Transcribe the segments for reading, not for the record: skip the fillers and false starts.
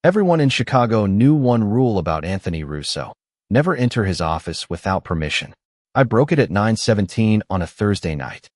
Everyone in Chicago knew one rule about Anthony Russo: never enter his office without permission. I broke it at 9:17 on a Thursday night.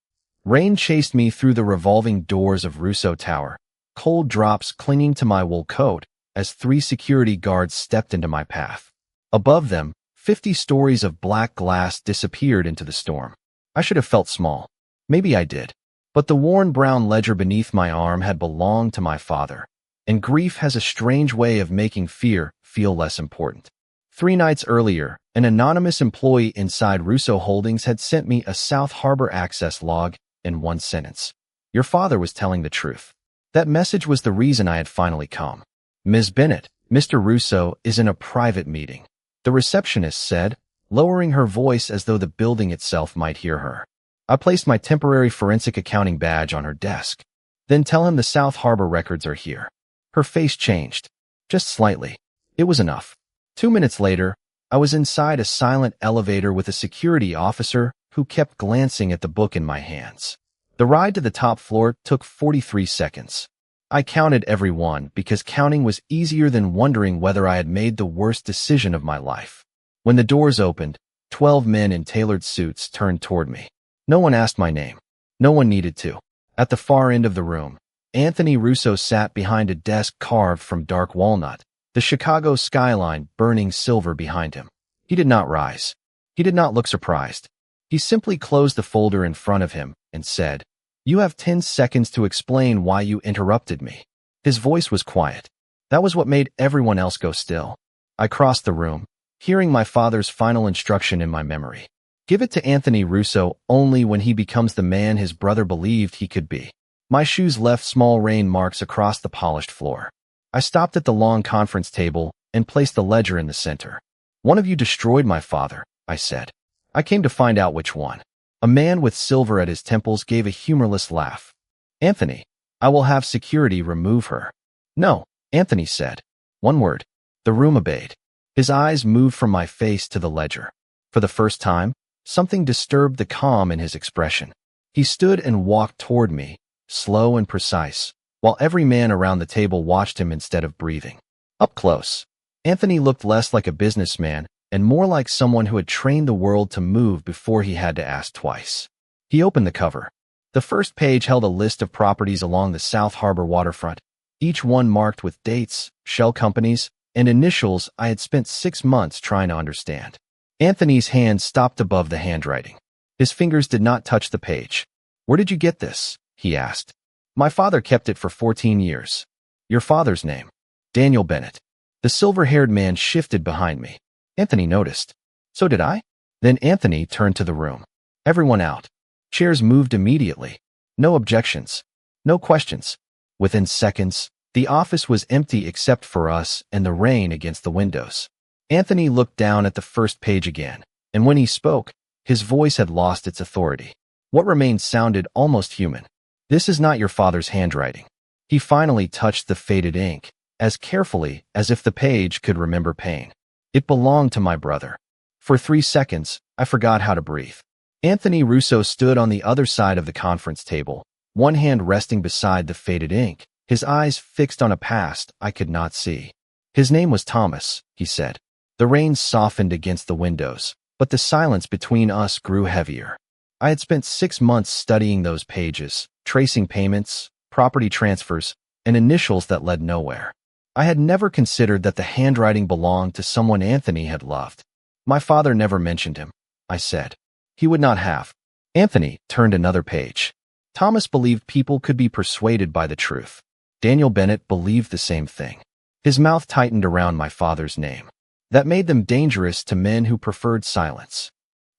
Rain chased me through the revolving doors of Russo Tower, cold drops clinging to my wool coat as 3 security guards stepped into my path. Above them, 50 stories of black glass disappeared into the storm. I should have felt small. Maybe I did. But the worn brown ledger beneath my arm had belonged to my father, and grief has a strange way of making fear feel less important. 3 nights earlier, an anonymous employee inside Russo Holdings had sent me a South Harbor access log in one sentence. Your father was telling the truth. That message was the reason I had finally come. Ms. Bennett, Mr. Russo is in a private meeting, the receptionist said, lowering her voice as though the building itself might hear her. I placed my temporary forensic accounting badge on her desk. Then tell him the South Harbor records are here. Her face changed. Just slightly. It was enough. 2 minutes later, I was inside a silent elevator with a security officer who kept glancing at the book in my hands. The ride to the top floor took 43 seconds. I counted every one because counting was easier than wondering whether I had made the worst decision of my life. When the doors opened, 12 men in tailored suits turned toward me. No one asked my name. No one needed to. At the far end of the room, Anthony Russo sat behind a desk carved from dark walnut, the Chicago skyline burning silver behind him. He did not rise. He did not look surprised. He simply closed the folder in front of him and said, "You have 10 seconds to explain why you interrupted me." His voice was quiet. That was what made everyone else go still. I crossed the room, hearing my father's final instruction in my memory. Give it to Anthony Russo only when he becomes the man his brother believed he could be. My shoes left small rain marks across the polished floor. I stopped at the long conference table and placed the ledger in the center. One of you destroyed my father, I said. I came to find out which one. A man with silver at his temples gave a humorless laugh. Anthony, I will have security remove her. No, Anthony said. One word. The room obeyed. His eyes moved from my face to the ledger. For the first time, something disturbed the calm in his expression. He stood and walked toward me, slow and precise, while every man around the table watched him instead of breathing. Up close, Anthony looked less like a businessman and more like someone who had trained the world to move before he had to ask twice. He opened the cover. The first page held a list of properties along the South Harbor waterfront, each one marked with dates, shell companies, and initials I had spent 6 months trying to understand. Anthony's hand stopped above the handwriting. His fingers did not touch the page. Where did you get this? He asked. My father kept it for 14 years. Your father's name? Daniel Bennett. The silver-haired man shifted behind me. Anthony noticed. So did I? Then Anthony turned to the room. Everyone out. Chairs moved immediately. No objections. No questions. Within seconds, the office was empty except for us and the rain against the windows. Anthony looked down at the first page again, and when he spoke, his voice had lost its authority. What remained sounded almost human. This is not your father's handwriting. He finally touched the faded ink, as carefully as if the page could remember pain. It belonged to my brother. For 3 seconds, I forgot how to breathe. Anthony Russo stood on the other side of the conference table, one hand resting beside the faded ink, his eyes fixed on a past I could not see. His name was Thomas, he said. The rain softened against the windows, but the silence between us grew heavier. I had spent 6 months studying those pages, tracing payments, property transfers, and initials that led nowhere. I had never considered that the handwriting belonged to someone Anthony had loved. My father never mentioned him, I said. He would not have. Anthony turned another page. Thomas believed people could be persuaded by the truth. Daniel Bennett believed the same thing. His mouth tightened around my father's name. That made them dangerous to men who preferred silence.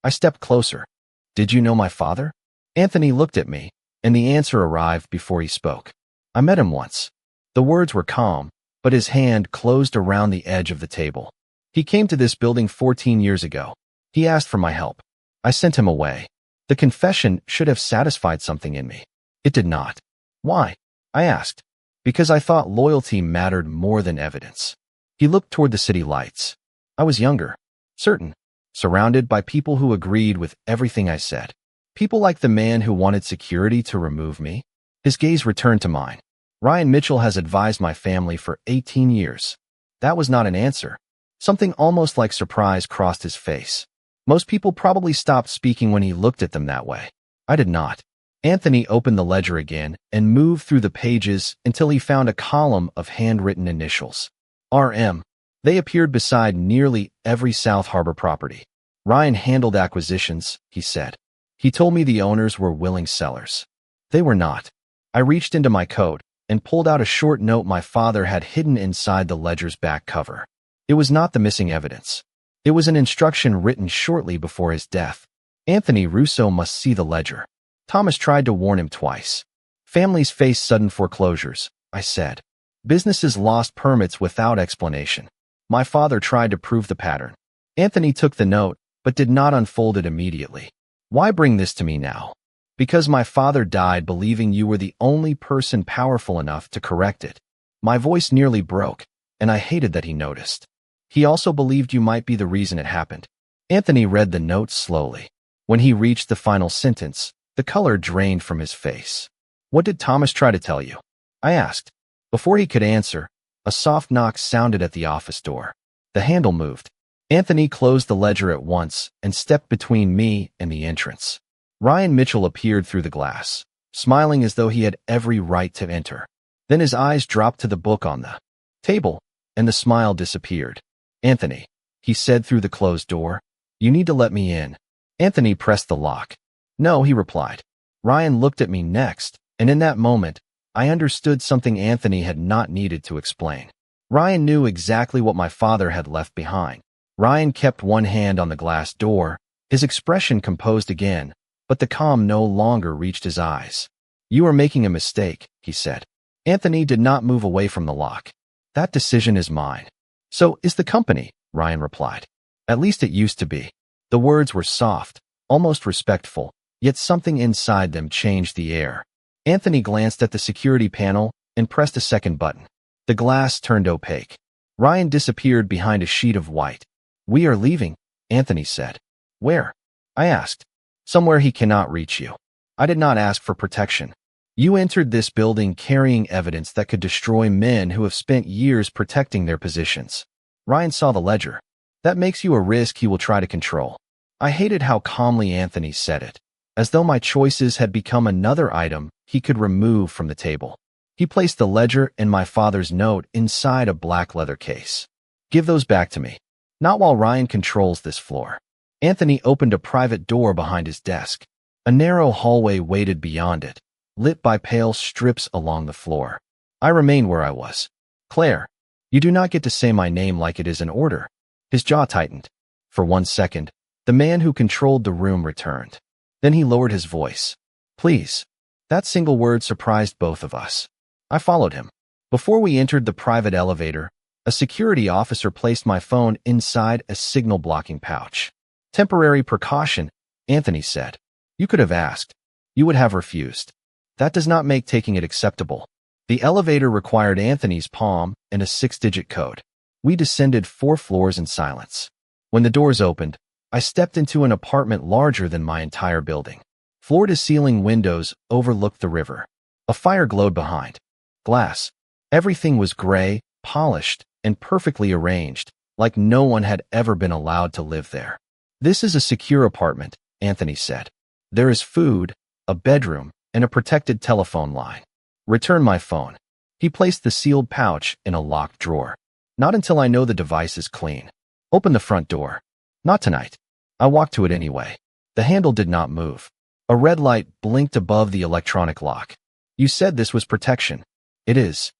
I stepped closer. Did you know my father? Anthony looked at me, and the answer arrived before he spoke. I met him once. The words were calm, but his hand closed around the edge of the table. He came to this building 14 years ago. He asked for my help. I sent him away. The confession should have satisfied something in me. It did not. Why? I asked. Because I thought loyalty mattered more than evidence. He looked toward the city lights. I was younger, certain, surrounded by people who agreed with everything I said. People like the man who wanted security to remove me. His gaze returned to mine. Ryan Mitchell has advised my family for 18 years. That was not an answer. Something almost like surprise crossed his face. Most people probably stopped speaking when he looked at them that way. I did not. Anthony opened the ledger again and moved through the pages until he found a column of handwritten initials. RM. They appeared beside nearly every South Harbor property. Ryan handled acquisitions, he said. He told me the owners were willing sellers. They were not. I reached into my coat and pulled out a short note my father had hidden inside the ledger's back cover. It was not the missing evidence. It was an instruction written shortly before his death. Anthony Russo must see the ledger. Thomas tried to warn him twice. Families face sudden foreclosures, I said. Businesses lost permits without explanation. My father tried to prove the pattern. Anthony took the note, but did not unfold it immediately. Why bring this to me now? Because my father died believing you were the only person powerful enough to correct it. My voice nearly broke, and I hated that he noticed. He also believed you might be the reason it happened. Anthony read the note slowly. When he reached the final sentence, the color drained from his face. What did Thomas try to tell you? I asked. Before he could answer, a soft knock sounded at the office door. The handle moved. Anthony closed the ledger at once and stepped between me and the entrance. Ryan Mitchell appeared through the glass, smiling as though he had every right to enter. Then his eyes dropped to the book on the table, and the smile disappeared. Anthony, he said through the closed door, you need to let me in. Anthony pressed the lock. No, he replied. Ryan looked at me next, and in that moment, I understood something Anthony had not needed to explain. Ryan knew exactly what my father had left behind. Ryan kept one hand on the glass door, his expression composed again, but the calm no longer reached his eyes. You are making a mistake, he said. Anthony did not move away from the lock. That decision is mine. So is the company, Ryan replied. At least it used to be. The words were soft, almost respectful, yet something inside them changed the air. Anthony glanced at the security panel and pressed a second button. The glass turned opaque. Ryan disappeared behind a sheet of white. We are leaving, Anthony said. Where? I asked. Somewhere he cannot reach you. I did not ask for protection. You entered this building carrying evidence that could destroy men who have spent years protecting their positions. Ryan saw the ledger. That makes you a risk he will try to control. I hated how calmly Anthony said it, as though my choices had become another item he could remove from the table. He placed the ledger and my father's note inside a black leather case. Give those back to me. Not while Ryan controls this floor. Anthony opened a private door behind his desk. A narrow hallway waited beyond it, lit by pale strips along the floor. I remained where I was. Claire, you do not get to say my name like it is an order. His jaw tightened. For 1 second, the man who controlled the room returned. Then he lowered his voice. Please. That single word surprised both of us. I followed him. Before we entered the private elevator, a security officer placed my phone inside a signal-blocking pouch. Temporary precaution, Anthony said. You could have asked. You would have refused. That does not make taking it acceptable. The elevator required Anthony's palm and a 6-digit code. We descended 4 floors in silence. When the doors opened, I stepped into an apartment larger than my entire building. Floor-to-ceiling windows overlooked the river. A fire glowed behind. Glass. Everything was gray, polished, and perfectly arranged, like no one had ever been allowed to live there. This is a secure apartment, Anthony said. There is food, a bedroom, and a protected telephone line. Return my phone. He placed the sealed pouch in a locked drawer. Not until I know the device is clean. Open the front door. Not tonight. I walked to it anyway. The handle did not move. A red light blinked above the electronic lock. You said this was protection. It is.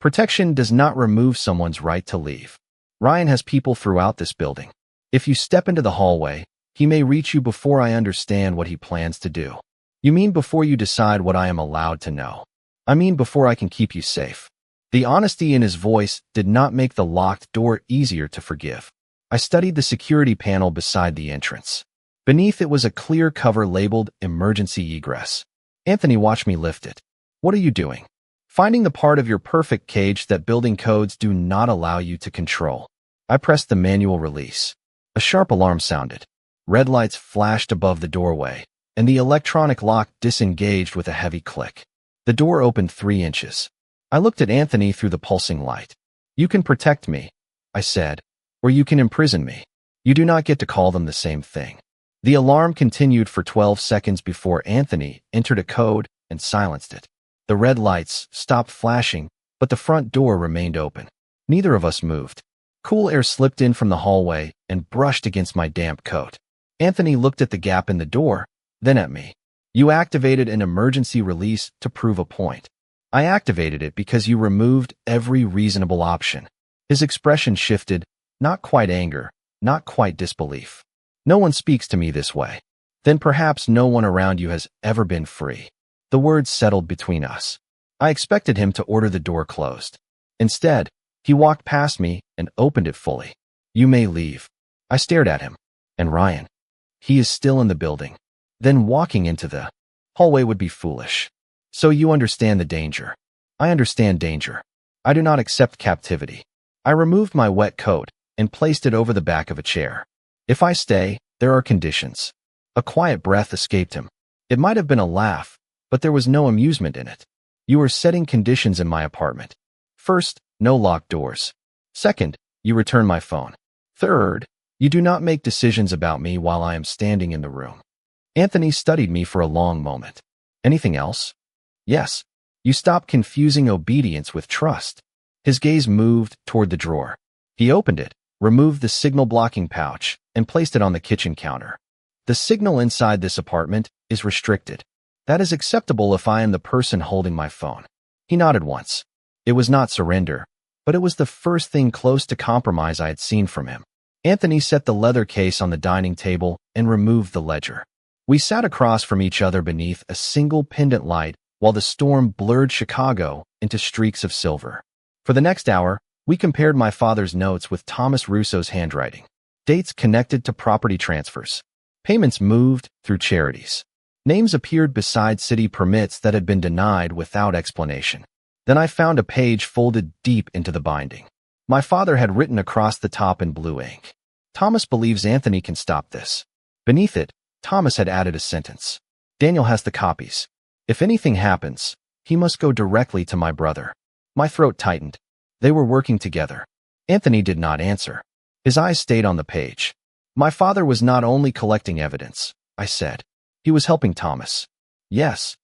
Protection does not remove someone's right to leave. Ryan has people throughout this building. If you step into the hallway, he may reach you before I understand what he plans to do. You mean before you decide what I am allowed to know? I mean before I can keep you safe. The honesty in his voice did not make the locked door easier to forgive. I studied the security panel beside the entrance. Beneath it was a clear cover labeled Emergency Egress. Anthony watched me lift it. What are you doing? Finding the part of your perfect cage that building codes do not allow you to control. I pressed the manual release. A sharp alarm sounded. Red lights flashed above the doorway, and the electronic lock disengaged with a heavy click. The door opened 3 inches. I looked at Anthony through the pulsing light. You can protect me, I said, or you can imprison me. You do not get to call them the same thing. The alarm continued for 12 seconds before Anthony entered a code and silenced it. The red lights stopped flashing, but the front door remained open. Neither of us moved. Cool air slipped in from the hallway and brushed against my damp coat. Anthony looked at the gap in the door, then at me. You activated an emergency release to prove a point. I activated it because you removed every reasonable option. His expression shifted, not quite anger, not quite disbelief. No one speaks to me this way. Then perhaps no one around you has ever been free. The words settled between us. I expected him to order the door closed. Instead, he walked past me and opened it fully. You may leave. I stared at him. And Ryan. He is still in the building. Then walking into the hallway would be foolish. So you understand the danger. I understand danger. I do not accept captivity. I removed my wet coat and placed it over the back of a chair. If I stay, there are conditions. A quiet breath escaped him. It might have been a laugh, but there was no amusement in it. You are setting conditions in my apartment. First, no locked doors. Second, you return my phone. Third, you do not make decisions about me while I am standing in the room. Anthony studied me for a long moment. Anything else? Yes. You stop confusing obedience with trust. His gaze moved toward the drawer. He opened it, removed the signal blocking pouch, and placed it on the kitchen counter. The signal inside this apartment is restricted. That is acceptable if I am the person holding my phone. He nodded once. It was not surrender, but it was the first thing close to compromise I had seen from him. Anthony set the leather case on the dining table and removed the ledger. We sat across from each other beneath a single pendant light while the storm blurred Chicago into streaks of silver. For the next hour, we compared my father's notes with Thomas Russo's handwriting. Dates connected to property transfers. Payments moved through charities. Names appeared beside city permits that had been denied without explanation. Then I found a page folded deep into the binding. My father had written across the top in blue ink. Thomas believes Anthony can stop this. Beneath it, Thomas had added a sentence. Daniel has the copies. If anything happens, he must go directly to my brother. My throat tightened. They were working together. Anthony did not answer. His eyes stayed on the page. My father was not only collecting evidence, I said. He was helping Thomas. Yes.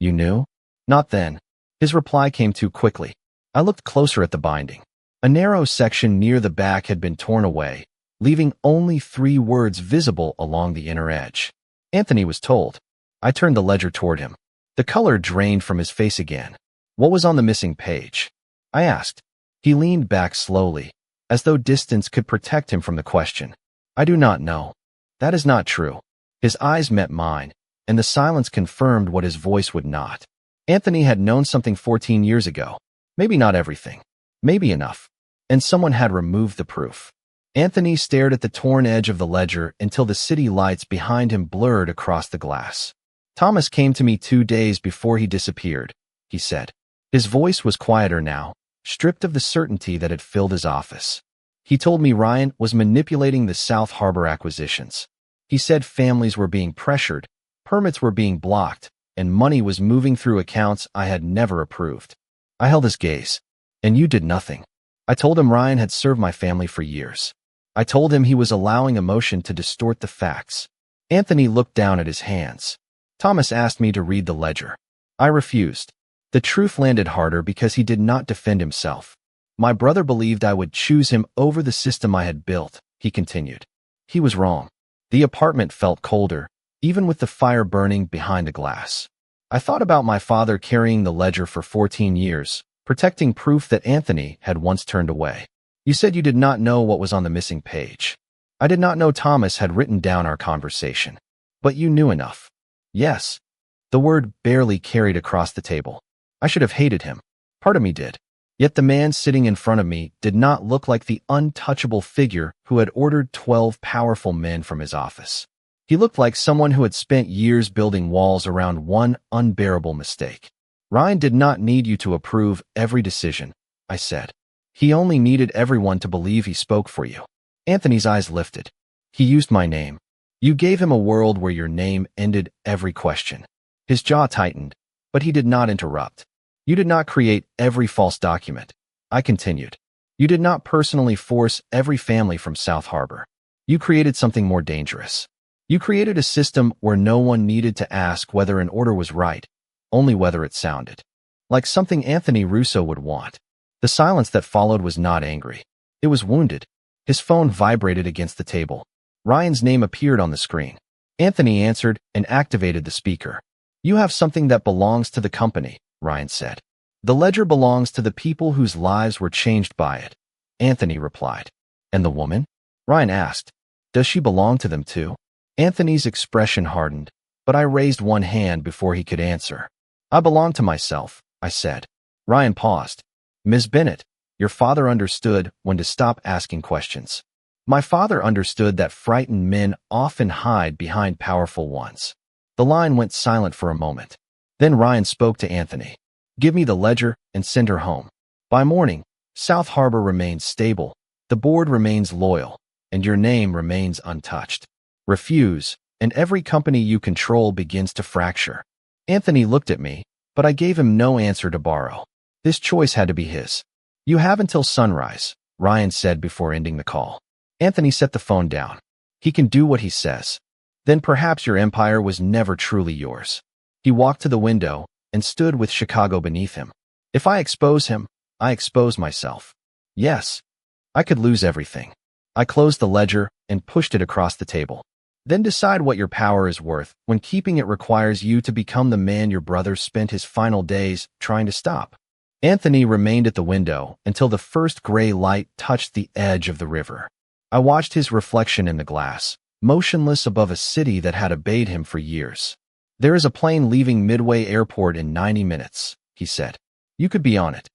You knew? Not then. His reply came too quickly. I looked closer at the binding. A narrow section near the back had been torn away, leaving only 3 words visible along the inner edge. Anthony was told. I turned the ledger toward him. The color drained from his face again. What was on the missing page? I asked. He leaned back slowly, as though distance could protect him from the question. I do not know. That is not true. His eyes met mine, and the silence confirmed what his voice would not. Anthony had known something 14 years ago. Maybe not everything. Maybe enough. And someone had removed the proof. Anthony stared at the torn edge of the ledger until the city lights behind him blurred across the glass. Thomas came to me 2 days before he disappeared, he said. His voice was quieter now, stripped of the certainty that had filled his office. He told me Ryan was manipulating the South Harbor acquisitions. He said families were being pressured, permits were being blocked, and money was moving through accounts I had never approved. I held his gaze. And you did nothing. I told him Ryan had served my family for years. I told him he was allowing emotion to distort the facts. Anthony looked down at his hands. Thomas asked me to read the ledger. I refused. The truth landed harder because he did not defend himself. My brother believed I would choose him over the system I had built, he continued. He was wrong. The apartment felt colder, even with the fire burning behind the glass. I thought about my father carrying the ledger for 14 years, protecting proof that Anthony had once turned away. You said you did not know what was on the missing page. I did not know Thomas had written down our conversation. But you knew enough. Yes. The word barely carried across the table. I should have hated him. Part of me did. Yet the man sitting in front of me did not look like the untouchable figure who had ordered 12 powerful men from his office. He looked like someone who had spent years building walls around one unbearable mistake. Ryan did not need you to approve every decision, I said. He only needed everyone to believe he spoke for you. Anthony's eyes lifted. He used my name. You gave him a world where your name ended every question. His jaw tightened, but he did not interrupt. You did not create every false document. I continued. You did not personally force every family from South Harbor. You created something more dangerous. You created a system where no one needed to ask whether an order was right, only whether it sounded like something Anthony Russo would want. The silence that followed was not angry. It was wounded. His phone vibrated against the table. Ryan's name appeared on the screen. Anthony answered and activated the speaker. You have something that belongs to the company, Ryan said. The ledger belongs to the people whose lives were changed by it, Anthony replied. And the woman? Ryan asked. Does she belong to them too? Anthony's expression hardened, but I raised one hand before he could answer. I belong to myself, I said. Ryan paused. Ms. Bennett, your father understood when to stop asking questions. My father understood that frightened men often hide behind powerful ones. The line went silent for a moment. Then Ryan spoke to Anthony. Give me the ledger and send her home. By morning, South Harbor remains stable, the board remains loyal, and your name remains untouched. Refuse, and every company you control begins to fracture. Anthony looked at me, but I gave him no answer to borrow. This choice had to be his. You have until sunrise, Ryan said before ending the call. Anthony set the phone down. He can do what he says. Then perhaps your empire was never truly yours. He walked to the window and stood with Chicago beneath him. If I expose him, I expose myself. Yes, I could lose everything. I closed the ledger and pushed it across the table. Then decide what your power is worth when keeping it requires you to become the man your brother spent his final days trying to stop. Anthony remained at the window until the first gray light touched the edge of the river. I watched his reflection in the glass, motionless above a city that had obeyed him for years. There is a plane leaving Midway Airport in 90 minutes, he said. You could be on it.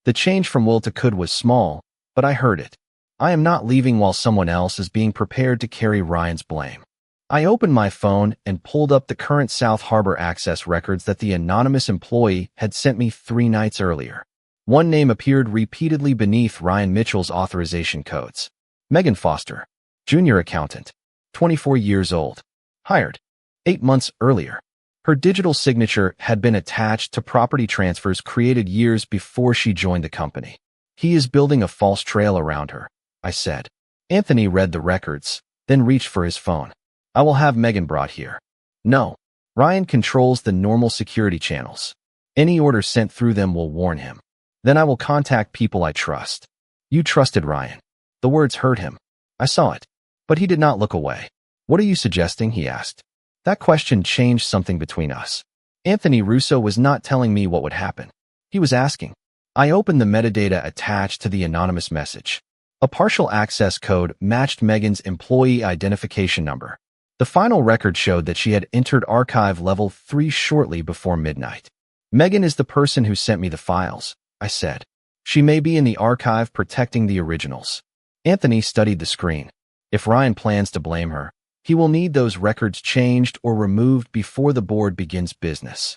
The change from will to could was small, but I heard it. I am not leaving while someone else is being prepared to carry Ryan's blame. I opened my phone and pulled up the current South Harbor access records that the anonymous employee had sent me 3 nights earlier. One name appeared repeatedly beneath Ryan Mitchell's authorization codes. Megan Foster, junior accountant, 24 years old, hired 8 months earlier. Her digital signature had been attached to property transfers created years before she joined the company. He is building a false trail around her, I said. Anthony read the records, then reached for his phone. I will have Megan brought here. No. Ryan controls the normal security channels. Any order sent through them will warn him. Then I will contact people I trust. You trusted Ryan. The words hurt him. I saw it. But he did not look away. What are you suggesting? He asked. That question changed something between us. Anthony Russo was not telling me what would happen. He was asking. I opened the metadata attached to the anonymous message. A partial access code matched Megan's employee identification number. The final record showed that she had entered archive level 3 shortly before midnight. Megan is the person who sent me the files, I said. She may be in the archive protecting the originals. Anthony studied the screen. If Ryan plans to blame her, he will need those records changed or removed before the board begins business.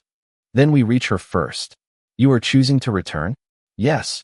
Then we reach her first. You are choosing to return? Yes.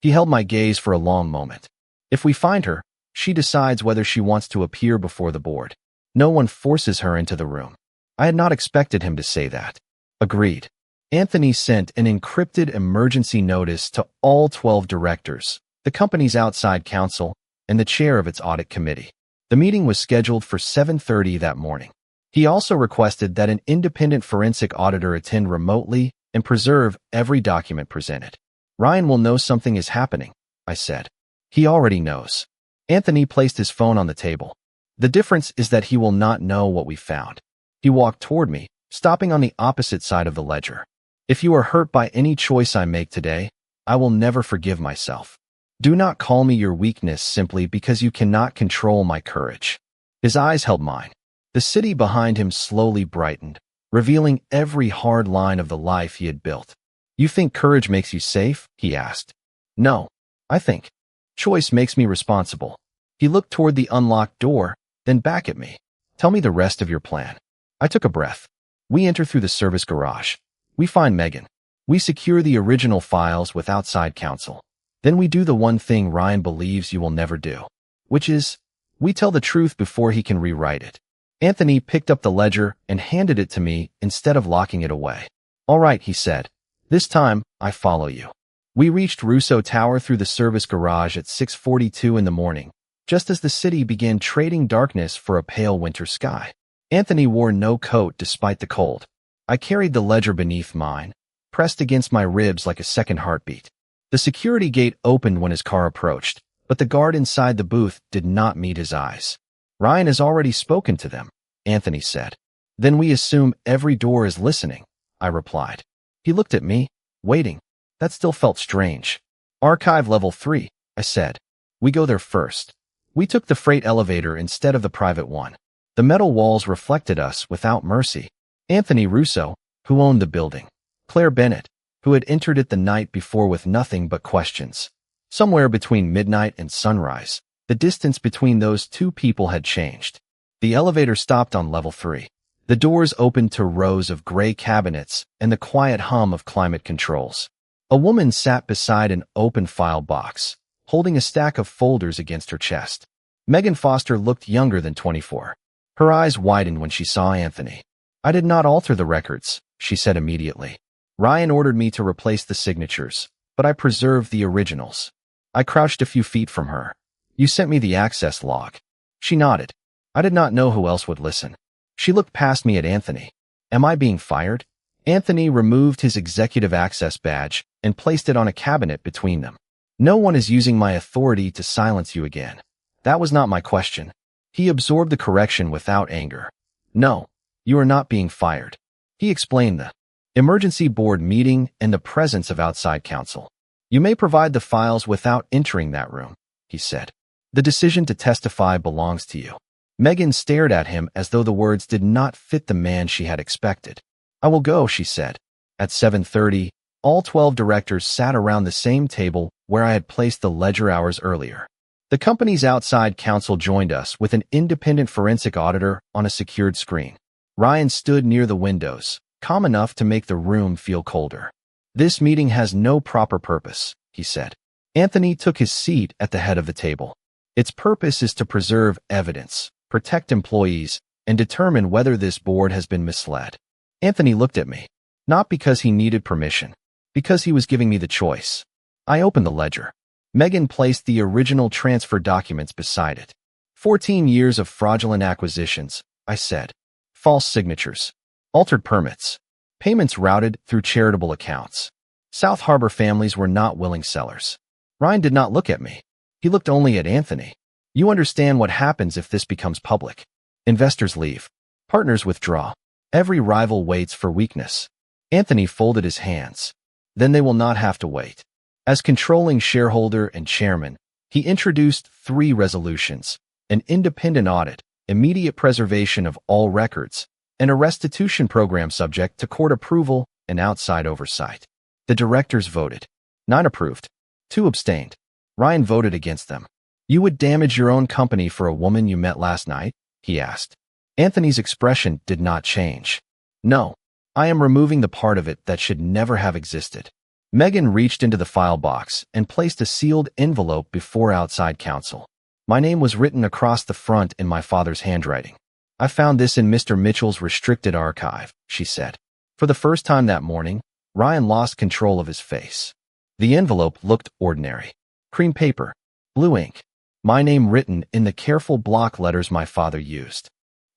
He held my gaze for a long moment. If we find her, she decides whether she wants to appear before the board. No one forces her into the room. I had not expected him to say that. Agreed. Anthony sent an encrypted emergency notice to all 12 directors, the company's outside counsel, and the chair of its audit committee. The meeting was scheduled for 7:30 that morning. He also requested that an independent forensic auditor attend remotely and preserve every document presented. Ryan will know something is happening, I said. He already knows. Anthony placed his phone on the table. The difference is that he will not know what we found. He walked toward me, stopping on the opposite side of the ledger. If you are hurt by any choice I make today, I will never forgive myself. Do not call me your weakness simply because you cannot control my courage. His eyes held mine. The city behind him slowly brightened, revealing every hard line of the life he had built. You think courage makes you safe? He asked. No, I think choice makes me responsible. He looked toward the unlocked door, then back at me. Tell me the rest of your plan. I took a breath. We enter through the service garage. We find Megan. We secure the original files with outside counsel. Then we do the one thing Ryan believes you will never do, which is, we tell the truth before he can rewrite it. Anthony picked up the ledger and handed it to me instead of locking it away. All right, he said. This time, I follow you. We reached Russo Tower through the service garage at 6:42 in the morning, just as the city began trading darkness for a pale winter sky. Anthony wore no coat despite the cold. I carried the ledger beneath mine, pressed against my ribs like a second heartbeat. The security gate opened when his car approached, but the guard inside the booth did not meet his eyes. "Ryan has already spoken to them," Anthony said. "Then we assume every door is listening," I replied. He looked at me, waiting. That still felt strange. "Archive level 3, I said. "We go there first." We took the freight elevator instead of the private one. The metal walls reflected us without mercy. Anthony Russo, who owned the building. Claire Bennett, who had entered it the night before with nothing but questions. Somewhere between midnight and sunrise, the distance between those two people had changed. The elevator stopped on level 3. The doors opened to rows of gray cabinets and the quiet hum of climate controls. A woman sat beside an open file box, holding a stack of folders against her chest. Megan Foster looked younger than 24. Her eyes widened when she saw Anthony. "I did not alter the records," she said immediately. "Ryan ordered me to replace the signatures, but I preserved the originals." I crouched a few feet from her. "You sent me the access log." She nodded. I did not know who else would listen. She looked past me at Anthony. "Am I being fired?" Anthony removed his executive access badge and placed it on a cabinet between them. "No one is using my authority to silence you again." That was not my question. He absorbed the correction without anger. "No, you are not being fired." He explained the emergency board meeting and the presence of outside counsel. "You may provide the files without entering that room," he said. "The decision to testify belongs to you." Megan stared at him as though the words did not fit the man she had expected. "I will go," she said. At 7:30, all 12 directors sat around the same table where I had placed the ledger hours earlier. The company's outside counsel joined us with an independent forensic auditor on a secured screen. Ryan stood near the windows, calm enough to make the room feel colder. "This meeting has no proper purpose," he said. Anthony took his seat at the head of the table. "Its purpose is to preserve evidence, protect employees, and determine whether this board has been misled." Anthony looked at me, not because he needed permission, because he was giving me the choice. I opened the ledger. Megan placed the original transfer documents beside it. 14 years of fraudulent acquisitions, I said. False signatures. Altered permits. Payments routed through charitable accounts. South Harbor families were not willing sellers. Ryan did not look at me. He looked only at Anthony. "You understand what happens if this becomes public. Investors leave. Partners withdraw. Every rival waits for weakness." Anthony folded his hands. "Then they will not have to wait." As controlling shareholder and chairman, he introduced 3 resolutions: an independent audit, immediate preservation of all records, and a restitution program subject to court approval and outside oversight. The directors voted. 9 approved. 2 abstained. Ryan voted against them. "You would damage your own company for a woman you met last night?" he asked. Anthony's expression did not change. "No, I am removing the part of it that should never have existed." Megan reached into the file box and placed a sealed envelope before outside counsel. My name was written across the front in my father's handwriting. "I found this in Mr. Mitchell's restricted archive," she said. For the first time that morning, Ryan lost control of his face. The envelope looked ordinary. Cream paper, blue ink, my name written in the careful block letters my father used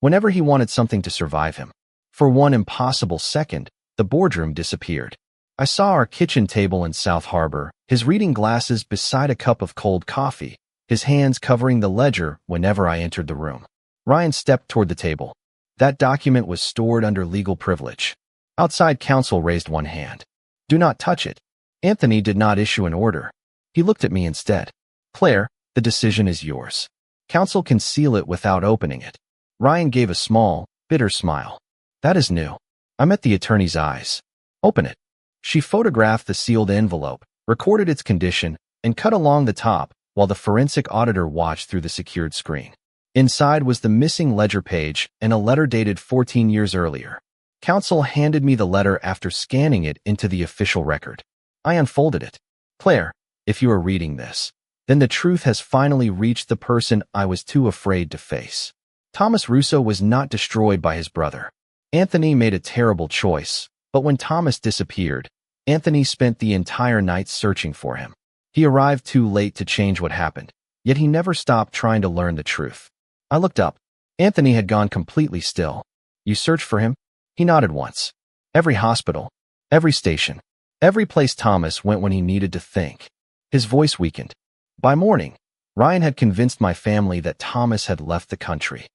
whenever he wanted something to survive him. For one impossible second, the boardroom disappeared. I saw our kitchen table in South Harbor, his reading glasses beside a cup of cold coffee, his hands covering the ledger whenever I entered the room. Ryan stepped toward the table. That document was stored under legal privilege. Outside counsel raised one hand. "Do not touch it." Anthony did not issue an order. He looked at me instead. "Claire, the decision is yours. Counsel can seal it without opening it." Ryan gave a small, bitter smile. "That is new." I met the attorney's eyes. "Open it." She photographed the sealed envelope, recorded its condition, and cut along the top while the forensic auditor watched through the secured screen. Inside was the missing ledger page and a letter dated 14 years earlier. Counsel handed me the letter after scanning it into the official record. I unfolded it. "Claire, if you are reading this, then the truth has finally reached the person I was too afraid to face. Thomas Russo was not destroyed by his brother. Anthony made a terrible choice, but when Thomas disappeared, Anthony spent the entire night searching for him. He arrived too late to change what happened, yet he never stopped trying to learn the truth. I looked up. Anthony had gone completely still. You searched for him? He nodded once. Every hospital, every station, every place Thomas went when he needed to think. His voice weakened. By morning, Ryan had convinced my family that Thomas had left the country.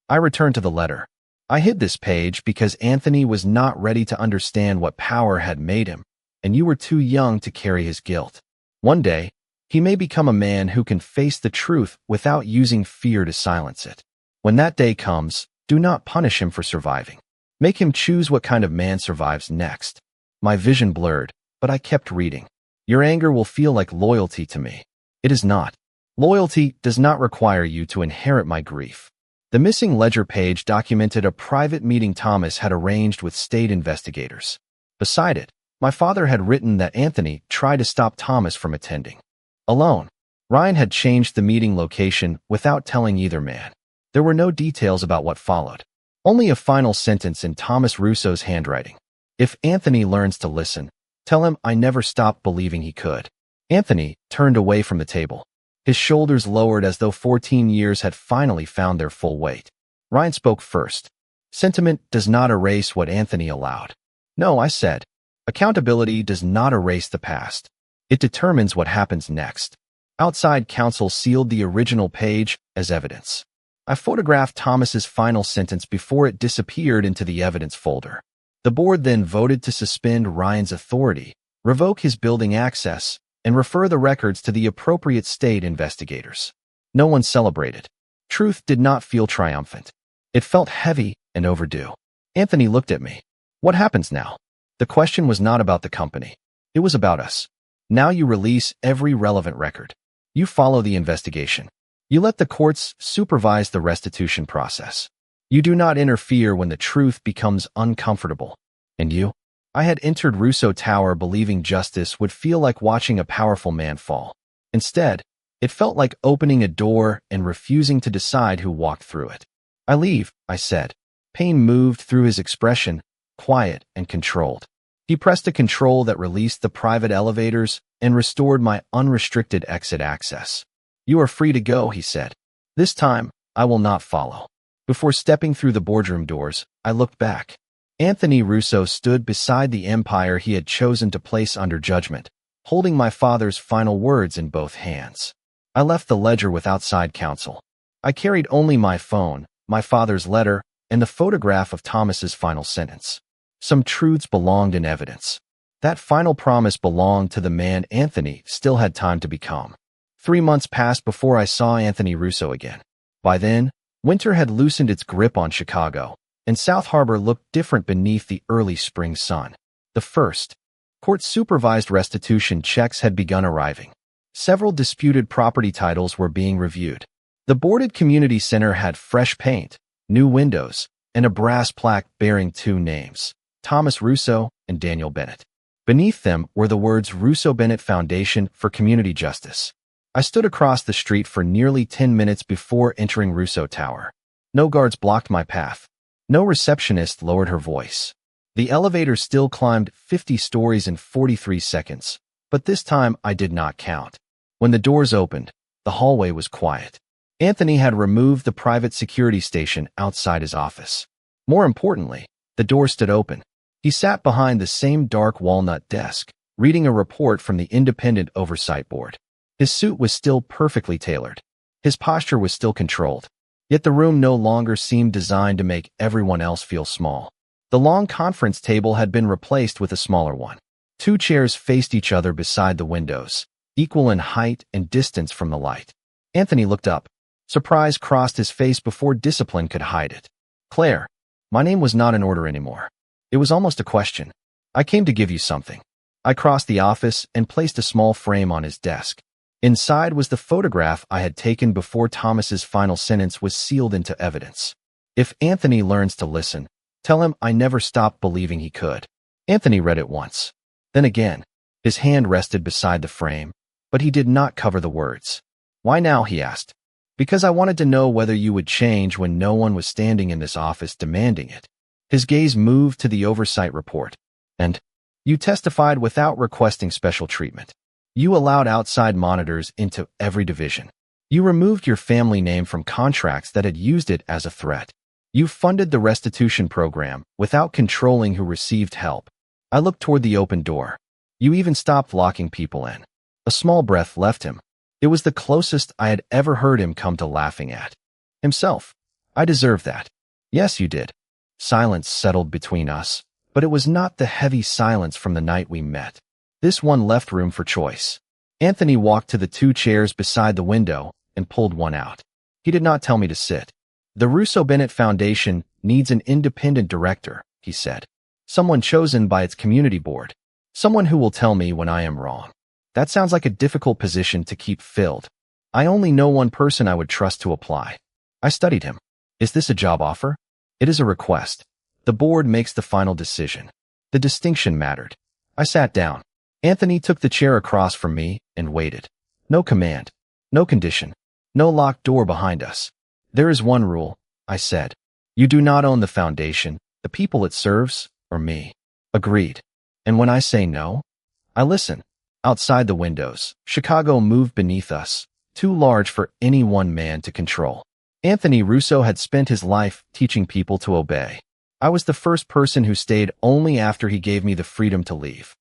I returned to the letter. I hid this page because Anthony was not ready to understand what power had made him, and you were too young to carry his guilt. One day, he may become a man who can face the truth without using fear to silence it. When that day comes, do not punish him for surviving. Make him choose what kind of man survives next. My vision blurred, but I kept reading. Your anger will feel like loyalty to me. It is not. Loyalty does not require you to inherit my grief. The missing ledger page documented a private meeting Thomas had arranged with state investigators. Beside it, my father had written that Anthony tried to stop Thomas from attending. Alone, Ryan had changed the meeting location without telling either man. There were no details about what followed. Only a final sentence in Thomas Russo's handwriting. If Anthony learns to listen, tell him I never stopped believing he could. Anthony turned away from the table. His shoulders lowered as though 14 years had finally found their full weight. Ryan spoke first. Sentiment does not erase what Anthony allowed. No, I said. Accountability does not erase the past. It determines what happens next. Outside counsel sealed the original page as evidence. I photographed Thomas's final sentence before it disappeared into the evidence folder. The board then voted to suspend Ryan's authority, revoke his building access, and refer the records to the appropriate state investigators. No one celebrated. Truth did not feel triumphant. It felt heavy and overdue. Anthony looked at me. What happens now? The question was not about the company. It was about us. Now you release every relevant record. You follow the investigation. You let the courts supervise the restitution process. You do not interfere when the truth becomes uncomfortable. And you? I had entered Russo Tower believing justice would feel like watching a powerful man fall. Instead, it felt like opening a door and refusing to decide who walked through it. I leave, I said. Pain moved through his expression, quiet and controlled. He pressed a control that released the private elevators and restored my unrestricted exit access. You are free to go, he said. This time, I will not follow. Before stepping through the boardroom doors, I looked back. Anthony Russo stood beside the empire he had chosen to place under judgment, holding my father's final words in both hands. I left the ledger with outside counsel. I carried only my phone, my father's letter, and the photograph of Thomas's final sentence. Some truths belonged in evidence. That final promise belonged to the man Anthony still had time to become. 3 months passed before I saw Anthony Russo again. By then, winter had loosened its grip on Chicago, and South Harbor looked different beneath the early spring sun. The first, court-supervised restitution checks had begun arriving. Several disputed property titles were being reviewed. The boarded community center had fresh paint, new windows, and a brass plaque bearing 2 names, Thomas Russo and Daniel Bennett. Beneath them were the words Russo Bennett Foundation for Community Justice. I stood across the street for nearly 10 minutes before entering Russo Tower. No guards blocked my path. No receptionist lowered her voice. The elevator still climbed 50 stories in 43 seconds, but this time I did not count. When the doors opened, the hallway was quiet. Anthony had removed the private security station outside his office. More importantly, the door stood open. He sat behind the same dark walnut desk, reading a report from the Independent Oversight Board. His suit was still perfectly tailored. His posture was still controlled. Yet the room no longer seemed designed to make everyone else feel small. The long conference table had been replaced with a smaller one. 2 chairs faced each other beside the windows, equal in height and distance from the light. Anthony looked up. Surprise crossed his face before discipline could hide it. Claire, my name was not in order anymore. It was almost a question. I came to give you something. I crossed the office and placed a small frame on his desk. Inside was the photograph I had taken before Thomas's final sentence was sealed into evidence. If Anthony learns to listen, tell him I never stopped believing he could. Anthony read it once. Then again, his hand rested beside the frame, but he did not cover the words. Why now, he asked. Because I wanted to know whether you would change when no one was standing in this office demanding it. His gaze moved to the oversight report. And You testified without requesting special treatment. You allowed outside monitors into every division. You removed your family name from contracts that had used it as a threat. You funded the restitution program without controlling who received help. I looked toward the open door. You even stopped locking people in. A small breath left him. It was the closest I had ever heard him come to laughing at himself. I deserve that. Yes, you did. Silence settled between us, but it was not the heavy silence from the night we met. This one left room for choice. Anthony walked to the two chairs beside the window and pulled one out. He did not tell me to sit. The Russo Bennett Foundation needs an independent director, he said. Someone chosen by its community board. Someone who will tell me when I am wrong. That sounds like a difficult position to keep filled. I only know one person I would trust to apply. I studied him. Is this a job offer? It is a request. The board makes the final decision. The distinction mattered. I sat down. Anthony took the chair across from me and waited. No command. No condition. No locked door behind us. There is one rule, I said. You do not own the foundation, the people it serves, or me. Agreed. And when I say no, I listen. Outside the windows, Chicago moved beneath us, too large for any one man to control. Anthony Russo had spent his life teaching people to obey. I was the first person who stayed only after he gave me the freedom to leave.